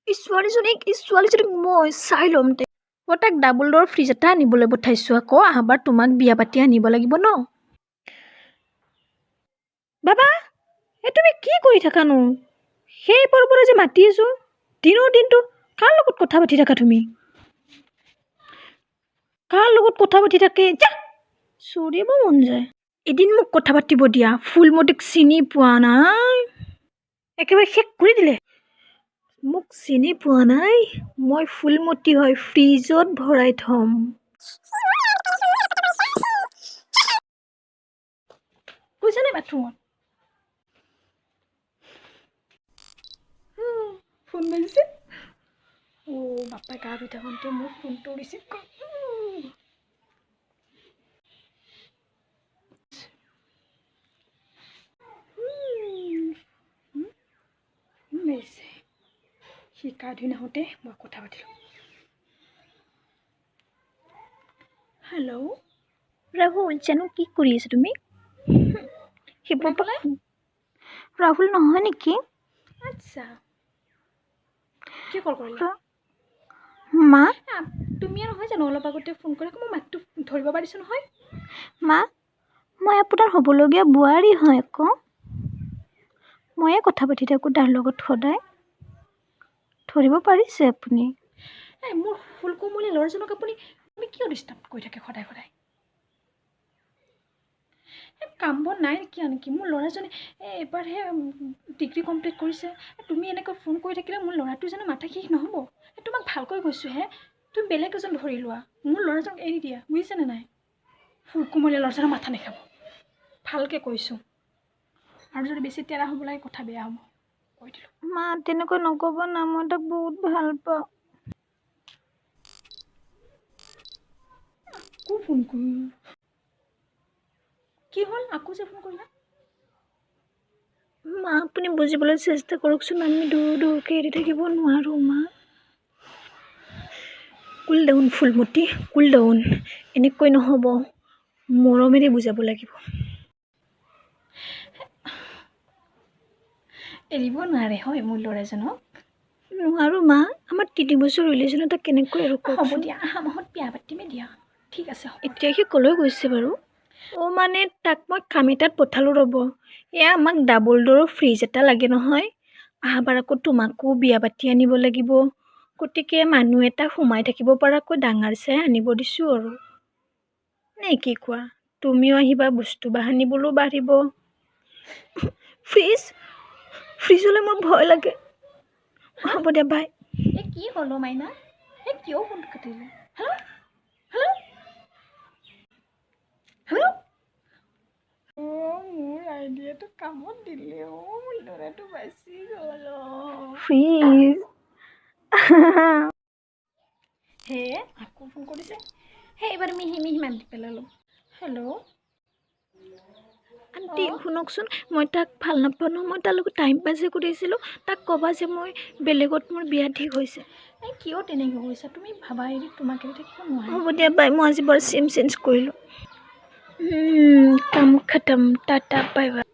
ছোৱালীজনীক মই চাই ল'ম দে। মই তাক ডাবল ড'ৰ ফ্ৰিজ এটা আনিবলৈ পঠাইছোঁ আকৌ আহাবাৰ তোমাক বিয়া পাতি আনিব লাগিব ন। বাবা তুমি কি কৰি থাকানো? সেই পৰপৰা যে মাতি আছোঁ দিনৰ দিনটো কাৰ লগত কথা পাতি থাকা তুমি? কাৰ লগত কথা পাতি থাকে যা চৰিব মন যায়। এদিন মোক কথা পাতিব দিয়া। ফুলমতিক চিনি পোৱা নাই, একেবাৰে শেষ কৰি দিলে। মোক চিনি পোৱা নাই, মই ফুলমতি হয়, ফ্ৰিজত ভৰাই থ'ম। বুজিছা নাই বাথৰুমত? ফোন বাজিছে। বাপাই গা ধুই থাকোঁতে মোৰ ফোনটো ৰিচিভ কৰ। সি গা ধুই নাহোঁতে মই কথা পাতিলোঁ। হেল্ল' ৰাহুল, জানো কি কৰি আছা তুমি? ৰাহুল নহয় নেকি? আচ্ছা, কি কল কৰিলা? মা তুমিয়ে নহয় জানো অলপ আগতে ফোন কৰা? মই মাতটো ধৰিব পাৰিছোঁ নহয়। মা, মই আপোনাৰ হ'বলগীয়া বোৱাৰী হয় আকৌ। ময়ে কথা পাতি থাকোঁ তাৰ লগত সদায়। ধৰিব পাৰিছে আপুনি? মোৰ ফুলকমলীয়া ল'ৰাজনক আপুনি কিয় ডিষ্টাৰ্ব কৰি থাকে সদায় সদায়? কাম বন নাই নেকি? মোৰ ল'ৰাজনে এবাৰহে ডিগ্ৰী কমপ্লিট কৰিছে। তুমি এনেকৈ ফোন কৰি থাকিলে মোৰ ল'ৰাটোৰ জানো মাথা শেষ নহ'ব? তোমাক ভালকৈ কৈছোঁ তুমি বেলেগ এজন ধৰি লোৱা। মোৰ ল'ৰাজনক এৰি দিয়া, বুজিছেনে নাই? ফুলকমলীয়া ল'ৰাজনৰ মাথা নাখাব, ভালকৈ কৈছোঁ। আৰু যদি বেছি তেৰা হ'ব লাগে কথা বেয়া হ'ব, কৈ দিলোঁ। মা তেনেকৈ নক'ব না, মই তাক বহুত ভাল পাওঁ। আকৌ ফোন কৰিলোঁ। কি হ'ল আকৌ যে ফোন কৰিলা? মা আপুনি বুজিবলৈ চেষ্টা কৰকচোন, আমি দূৰকৈ এৰি থাকিব নোৱাৰোঁ মা। Cool down Phulmati, cool down. এনেকৈ নহ'ব, মৰমেৰে বুজাব লাগিব। এৰিব নোৱাৰে হয় মোৰ ল'ৰাজনক? নোৱাৰোঁ মা, আমাৰ 3 বছৰ ৰিলেশ্যন এটা কেনেকৈ আৰু হ'ব দিয়া, অহা মাহত বিয়া পাতিমে দিয়া। ঠিক আছে, এতিয়া সি ক'লৈ গৈছে বাৰু? মানে তাক মই কাম এটাত পঠালোঁ ৰ'ব। এয়া আমাক ডাবল ড'ৰৰ ফ্ৰিজ এটা লাগে নহয়। আহাবাৰ আকৌ তোমাকো বিয়া পাতি আনিব লাগিব, গতিকে মানুহ এটা সোমাই থাকিব পৰাকৈ ডাঙৰ চাই আনিব দিছোঁ আৰু। নে কি কোৱা? তুমিও আহিবা, বস্তু বাহানিবোৰো বাঢ়িব। ফ্ৰিজলৈ মোৰ ভয় লাগে। হ'ব দিয়া, বাই। কি হ'লো মাইনা? কিয় ফোন কাটিলে? Hello' hello' hello'. মোৰ আইডিয়াটো কামত দিলে। মোৰ ল'ৰাটো বাচি গ'ল। ফ্ৰিজ আকৌ ফোন কৰিছে। এইবাৰ মিহি মাতি পেলালোঁ। হেল্ল' আণ্টি শুনকচোন, মই তাক ভাল নাপাওঁ ন। মই তাৰ লগত টাইম পাছহে কৰিছিলোঁ। তাক ক'বা যে মই বেলেগত মোৰ বিয়া ঠিক হৈছে। কিয় তেনেকৈ কৈছা? তুমি ভাবা এৰি তোমাক এৰি থাকিব নোৱাৰা। হ'ব দিয়া বাই, মই আজি বাৰু চিম চেঞ্জ কৰিলোঁ। কাম খতম, টাটা বাই বাই।